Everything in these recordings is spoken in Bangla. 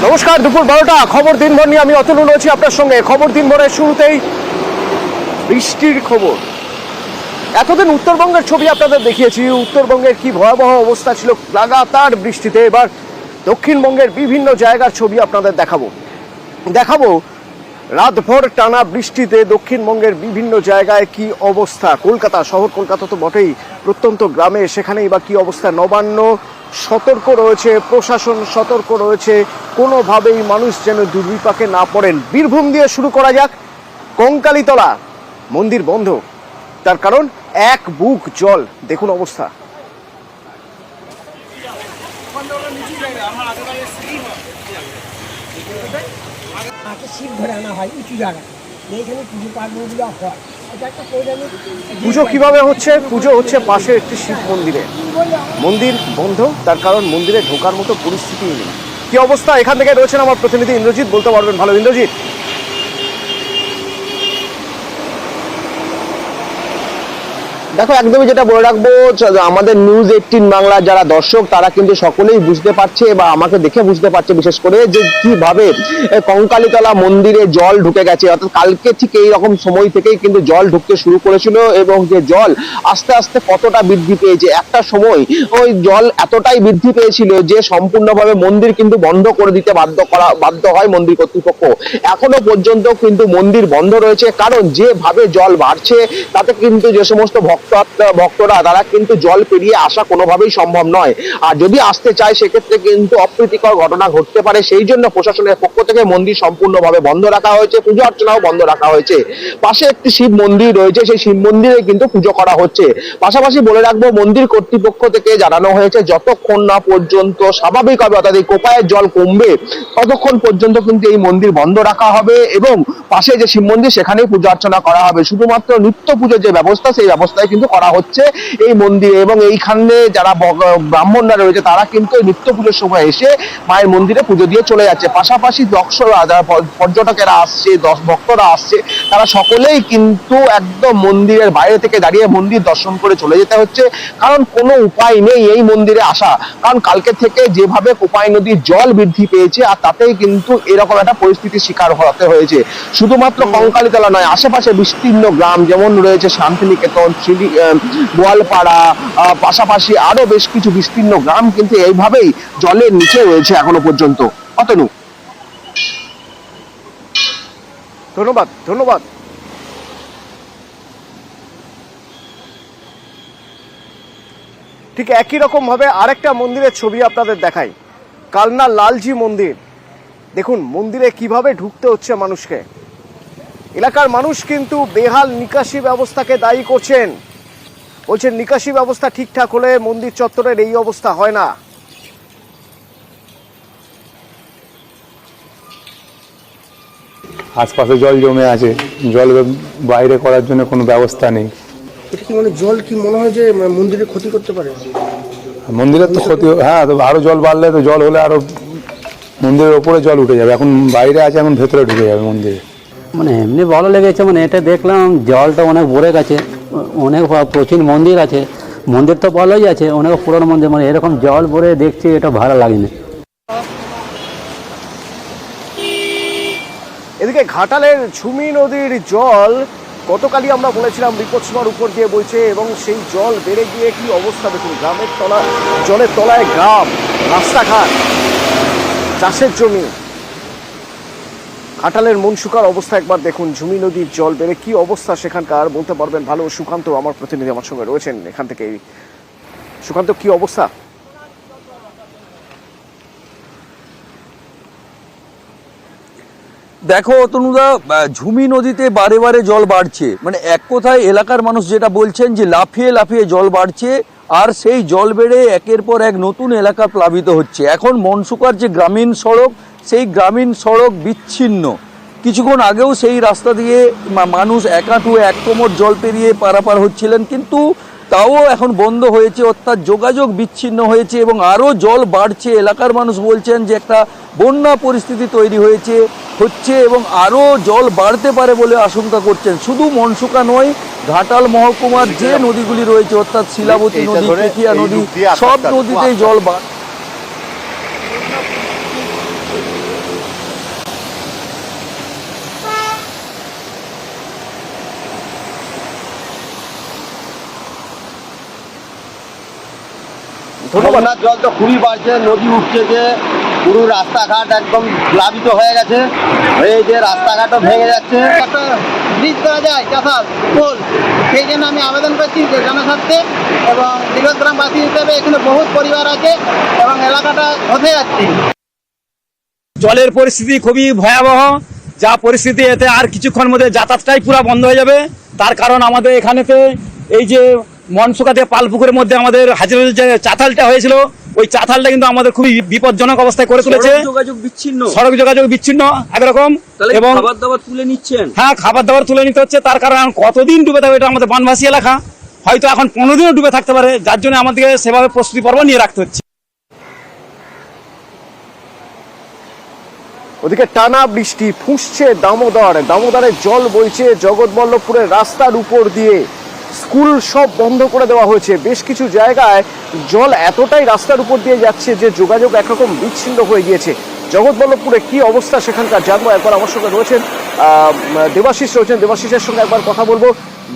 নমস্কার, দুপুর 12টা খবর দিনভর নিয়ে আমি অতনু রয়েছি আপনার সঙ্গে। খবর দিনভরের শুরুতেই বৃষ্টির খবর। এতদিন উত্তরবঙ্গের ছবি আপনাদের দেখিয়েছি, উত্তরবঙ্গের কি ভয়াবহ অবস্থা ছিল লাগাতার বৃষ্টিতে। এবার দক্ষিণবঙ্গের বিভিন্ন জায়গার ছবি আপনাদের দেখাবো রাতভর টানা বৃষ্টিতে দক্ষিণবঙ্গের বিভিন্ন জায়গায় কি অবস্থা। কলকাতা শহর, কলকাতা তো বটেই, প্রত্যন্ত গ্রামে সেখানেই বা কি অবস্থা। নবান্ন সতর্ক রয়েছে, প্রশাসন সতর্ক রয়েছে, কোনোভাবেই মানুষ যেন দুর্বিপাকে না পড়েন। বীরভূম দিয়ে শুরু করা যাক। কঙ্কালীতলা মন্দির বন্ধ, তার কারণ এক বুক জল। দেখুন অবস্থা। শিব ধরে আনা হয় উঁচু জায়গায়, এইখানে পুজো পার্বণগুলো হয়। এটা একটা পৌরাণিক পুজো কিভাবে হচ্ছে? পুজো হচ্ছে পাশে একটি শিব মন্দিরে। মন্দির বন্ধ, তার কারণ মন্দিরে ঢোকার মতো পরিস্থিতি নেই। কি অবস্থা? এখান থেকে রয়েছেন আমার প্রতিনিধি ইন্দ্রজিৎ, বলতে পারবেন ভালো। ইন্দ্রজিৎ, দেখো, একদমই যেটা বলে রাখবো, আমাদের নিউজ 18 বাংলা যারা দর্শক তারা কিন্তু সকলেই বুঝতে পারছে বা আমাকে দেখে বুঝতে পারছে বিশেষ করে যে কিভাবে কঙ্কালীতলা মন্দিরে জল ঢুকে গেছে। অর্থাৎ কালকে ঠিক এইরকম সময় থেকেই কিন্তু জল ঢুকতে শুরু করেছিল এবং যে জল আস্তে আস্তে কতটা বৃদ্ধি পেয়েছে। একটা সময় ওই জল এতটাই বৃদ্ধি পেয়েছিল যে সম্পূর্ণভাবে মন্দির কিন্তু বন্ধ করে দিতে বাধ্য হয় মন্দির কর্তৃপক্ষ। এখনো পর্যন্ত কিন্তু মন্দির বন্ধ রয়েছে, কারণ যেভাবে জল বাড়ছে তাতে কিন্তু যে সমস্ত ভক্তরা তারা কিন্তু জল পেরিয়ে আসা কোনোভাবেই সম্ভব নয়। আর যদি আসতে চায় সেক্ষেত্রে কিন্তু অপ্রীতিকর ঘটনা ঘটতে পারে। সেই জন্য প্রশাসনের পক্ষ থেকে মন্দির সম্পূর্ণভাবে বন্ধ রাখা হয়েছে, পুজো অর্চনাও বন্ধ রাখা হয়েছে। পাশে একটি শিব মন্দির রয়েছে, সেই শিব মন্দিরে কিন্তু পুজো করা হচ্ছে। পাশাপাশি বলে রাখবো, মন্দির কর্তৃপক্ষ থেকে জানানো হয়েছে যতক্ষণ না পর্যন্ত স্বাভাবিকভাবে অর্থাৎ এই কোপায়ের জল কমবে ততক্ষণ পর্যন্ত কিন্তু এই মন্দির বন্ধ রাখা হবে এবং পাশে যে শিব মন্দির সেখানেই পুজো অর্চনা করা হবে। শুধুমাত্র নিত্য পুজোর যে ব্যবস্থা সেই ব্যবস্থায় কিন্তু করা হচ্ছে এই মন্দিরে। এবং এইখানে যারা ব্রাহ্মণরা রয়েছে তারা কিন্তু নিত্য পুজোর সময় এসে মায়ের মন্দিরে পুজো দিয়ে চলে যাচ্ছে। পাশাপাশি দর্শকরা যারা পর্যটকেরা আসছে, ভক্তরা আসছে, তারা সকলেই কিন্তু একদম মন্দিরের বাইরে থেকে দাঁড়িয়ে মন্দির দর্শন করে চলে যেতে হচ্ছে, কারণ কোনো উপায় নেই এই মন্দিরে আসা। কারণ কালকে থেকে যেভাবে কোপাই নদীর জল বৃদ্ধি পেয়েছে আর তাতেই কিন্তু এরকম একটা পরিস্থিতির শিকার হতে হয়েছে। শুধুমাত্র কঙ্কালীতলা নয়, আশেপাশে বিস্তীর্ণ গ্রাম যেমন রয়েছে শান্তিনিকেতন, গোয়ালপাড়া, পাশাপাশি আরো বেশ কিছু বিস্তীর্ণ গ্রাম কিন্তু এইভাবেই জলের নিচে রয়েছে এখনো পর্যন্ত। অতনু, ধন্যবাদ। ধন্যবাদ। ঠিক একই রকম ভাবে আরেকটা মন্দিরের ছবি আপনাদের দেখাই। কালনা লালজি মন্দির। দেখুন মন্দিরে কিভাবে ঢুকতে হচ্ছে মানুষকে। এলাকার মানুষ কিন্তু বেহাল নিকাশি ব্যবস্থাকে দায়ী করছেন, বলছেন নিকাশি ব্যবস্থা ঠিকঠাক হলে মন্দির চত্বরের এই অবস্থা হয় না। আশপাশে জল জমে আছে, জল বাইরে করার জন্য কোনো ব্যবস্থা নেই। এটা কি মানে জল কি মনে হয় যে মন্দিরের ক্ষতি করতে পারে? মন্দিরের তো ক্ষতি, হ্যাঁ, তো আরো জল বাড়লে তো জল হলে আরো মন্দিরের ওপরে জল উঠে যাবে। এখন বাইরে আছে, এখন ভেতরে ঢুকে যাবে মন্দিরে। মানে এমনি ভালো লেগেছে, মানে এটা দেখলাম জলটা অনেক ভরে গেছে, অনেক প্রচুর মন্দির আছে, মন্দির তো ভালোই আছে, অনেক পুরনো মন্দির, মানে এরকম জল ভরে দেখছি এটা ভালো লাগেনি। এদিকে ঘাটালের ঝুমি নদীর জল গতকালই আমরা বলেছিলাম বিপদসীমার উপর দিয়ে বইছে এবং সেই জল বেড়ে গিয়ে কি অবস্থা দেখুন। গ্রামের জলের তলায় গ্রাম, রাস্তাঘাট, চাষের জমি। ঘাটালের মনসুকার অবস্থা একবার দেখুন। ঝুমি নদীর জল বেড়ে কি অবস্থা সেখানকার বলতে পারবেন ভালো। সুকান্ত আমার প্রতিনিধি আমার সঙ্গে রয়েছেন এখান থেকে। সুকান্ত, কি অবস্থা? দেখো তনুদা, ঝুমি নদীতে বারে বারে জল বাড়ছে, মানে এক কথায় এলাকার মানুষ যেটা বলছেন যে লাফিয়ে লাফিয়ে জল বাড়ছে আর সেই জল বেড়ে একের পর এক নতুন এলাকা প্লাবিত হচ্ছে। এখন মনসুকার যে গ্রামীণ সড়ক, সেই গ্রামীণ সড়ক বিচ্ছিন্ন। কিছুক্ষণ আগেও সেই রাস্তা দিয়ে মানুষ এক হাঁটু এক কোমর জল পেরিয়ে পারাপার হচ্ছিলেন, কিন্তু তাও এখন বন্ধ হয়েছে, অর্থাৎ যোগাযোগ বিচ্ছিন্ন হয়েছে এবং আরও জল বাড়ছে। এলাকার মানুষ বলছেন যে একটা বন্যা পরিস্থিতি তৈরি হচ্ছে এবং আরও জল বাড়তে পারে বলে আশঙ্কা করছেন। শুধু মনসুকা নয়, ঘাটাল মহকুমার যে নদীগুলি রয়েছে অর্থাৎ শিলাবতী নদী, পেকিয়া নদী, সব নদীতেই জল ধন্যবাদ। যমুনার জল তো খুবই বাড়ছে, নদী উঠছে, যে পুরো রাস্তাঘাট একদম প্লাবিত হয়ে গেছে, এই যে রাস্তাঘাটও ভেঙে যাচ্ছে। একটা ব্রিজ করা যায় চাষাল পোল, সেই জন্য আমি আবেদন করছি যে জনস্বার্থে, এবং দিগত গ্রামবাসী হিসেবে এখানে বহুত পরিবার আছে এবং এলাকাটা ধসে যাচ্ছে। জলের পরিস্থিতি খুবই ভয়াবহ, যা পরিস্থিতি এতে আর কিছুক্ষণ মধ্যে যাতায়াতটাই পুরো বন্ধ হয়ে যাবে। তার কারণ আমাদের এখানেতে এই যে মনসুকাতে পালপুকুরের মধ্যে আমাদের হাজির যে চাতালটা হয়েছিল, ওই চাতালটা কিন্তু আমাদের খুবই বিপজ্জনক অবস্থায় করে তুলেছে। যোগাযোগ বিচ্ছিন্ন, সড়ক যোগাযোগ বিচ্ছিন্ন একরকম। তাহলে এবং খাবার দাবার তুলে নিচ্ছেন? হ্যাঁ, খাবার দাবার তুলে নিতে হচ্ছে। তার কারণ কতদিন ডুবে থাকবে, এটা আমাদের বানভাসী এলাকা, হয়তো এখন 15 দিনও ডুবে থাকতে পারে, যার জন্য আমাদেরকে সেভাবে প্রস্তুতি পর্ব নিয়ে রাখতে হচ্ছে। ওদিকে টানা বৃষ্টি, ফুঁসছে দামোদর, দামোদরে জল বইছে জগৎবল্লভপুরের রাস্তার উপর দিয়ে। স্কুল সব বন্ধ করে দেওয়া হয়েছে। বেশ কিছু জায়গায় জল এতটাই রাস্তার উপর দিয়ে যাচ্ছে যে যোগাযোগ একরকম বিচ্ছিন্ন হয়ে গিয়েছে। জগৎবল্লভপুরে কি অবস্থা সেখানকার জানবো। একবার আমার সঙ্গে রয়েছেন দেবাশিস, দেবাশিসের সঙ্গে একবার কথা বলবো।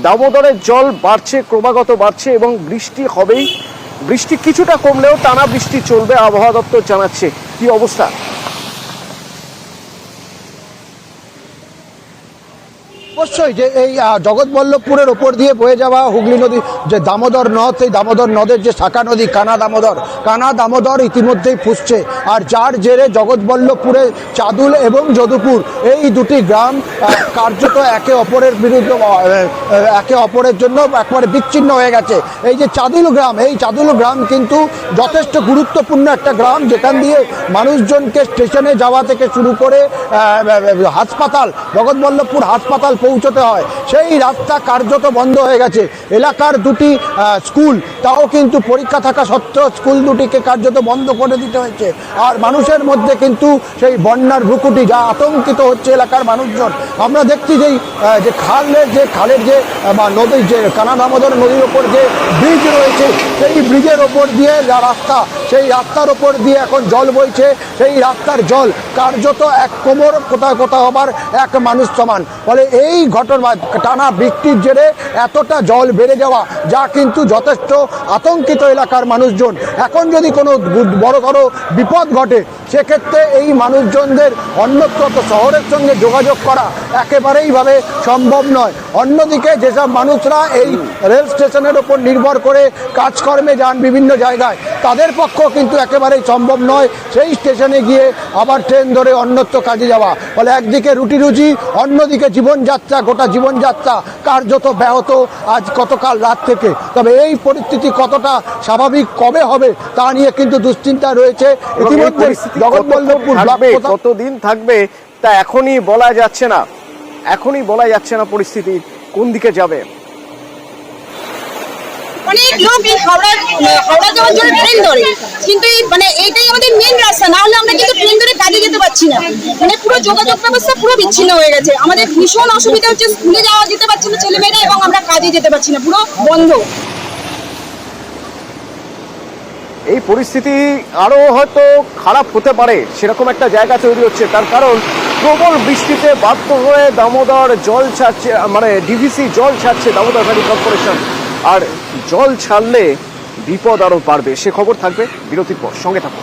দামোদরের জল বাড়ছে, ক্রমাগত বাড়ছে এবং বৃষ্টি হবেই। বৃষ্টি কিছুটা কমলেও টানা বৃষ্টি চলবে, আবহাওয়া দপ্তর জানাচ্ছে। কি অবস্থা? অবশ্যই যে এই জগৎবল্লভপুরের ওপর দিয়ে বয়ে যাওয়া হুগলি নদী, যে দামোদর নদ, সেই দামোদর নদের যে শাখা নদী কানা দামোদর ইতিমধ্যেই ফুসছে। আর যার জেরে জগৎবল্লভপুরে চাদুল এবং যদুপুর এই দুটি গ্রাম কার্যত একে অপরের বিরুদ্ধে, একে অপরের জন্য একবারে বিচ্ছিন্ন হয়ে গেছে। এই যে চাদুল গ্রাম, এই চাদুল গ্রাম কিন্তু যথেষ্ট গুরুত্বপূর্ণ একটা গ্রাম, যেখান দিয়ে মানুষজনকে স্টেশনে যাওয়া থেকে শুরু করে হাসপাতাল, জগৎবল্লভপুর হাসপাতাল পৌঁছতে হয়, সেই রাস্তা কার্যত বন্ধ হয়ে গেছে। এলাকার দুটি স্কুল, তাও কিন্তু পরীক্ষা থাকা সত্ত্বেও স্কুল দুটিকে কার্যত বন্ধ করে দিতে হয়েছে। আর মানুষের মধ্যে কিন্তু সেই বন্যার ভ্রুকুটি, যা আতঙ্কিত হচ্ছে এলাকার মানুষজন। আমরা দেখছি যে খালের যে নদীর যে কানা দামোদর নদীর ওপর যে ব্রিজ রয়েছে, সেই ব্রিজের ওপর দিয়ে যা রাস্তা, সেই রাস্তার ওপর দিয়ে এখন জল বইছে। সেই রাস্তার জল কার্যত এক কোমর, কোথাও কোথাও আবার এক মানুষ সমান। ফলে এই ঘটনা, টানা বৃষ্টির জেরে এতটা জল বেড়ে যাওয়া, যা কিন্তু যথেষ্ট আতঙ্কিত এলাকার মানুষজন। এখন যদি কোনো বড় বিপদ ঘটে, সেক্ষেত্রে এই মানুষজনদের অন্যত্র শহরের সঙ্গে যোগাযোগ করা একেবারেইভাবে সম্ভব নয়। অন্যদিকে যেসব মানুষরা এই রেল স্টেশনের ওপর নির্ভর করে কাজকর্মে যান বিভিন্ন জায়গায়, তাদের পক্ষেও কিন্তু একেবারেই সম্ভব নয় সেই স্টেশনে গিয়ে আবার ট্রেন ধরে অন্যত্র কাজে যাওয়া। ফলে একদিকে রুটি রুজি, অন্যদিকে জীবনযাত্রা, গোটা জীবনযাত্রা কার্যত ব্যাহত আজ গতকাল রাত থেকে। তবে এই পরিস্থিতি কতটা স্বাভাবিক কবে হবে তা নিয়ে কিন্তু দুশ্চিন্তা রয়েছে। ইতিমধ্যে জগৎবল্লভপুর কতদিন থাকবে তা এখনই বলা যাচ্ছে না পরিস্থিতি কোন দিকে যাবে। অনেক লোক এই হাওড়া যাওয়ার জন্য ট্রেন ধরে, কিন্তু এইটাই আমাদের মেন রাস্তা, না হলে আমরা কিন্তু ট্রেন ধরে কাজে যেতে পারছি না। পুরো যোগাযোগ ব্যবস্থা পুরো বিচ্ছিন্ন হয়ে গেছে। আমাদের ভীষণ অসুবিধা হচ্ছে, স্কুলে যাওয়া যেতে পারছি না ছেলেমেয়েরা, এবং আমরা কাজে যেতে পারছি না, পুরো বন্ধ। এই পরিস্থিতি আরো হয়তো খারাপ হতে পারে, সেরকম একটা জায়গা তৈরি হচ্ছে। তার কারণ প্রবল বৃষ্টিতে বাধ্য হয়ে দামোদর জল ছাড়ছে, ডিভিসি জল ছাড়ছে, দামোদর ভ্যালি কর্পোরেশন। আর জল ছাড়লে বিপদ আরো বাড়বে। সে খবর থাকবে বিরতির পর, সঙ্গে থাকুন।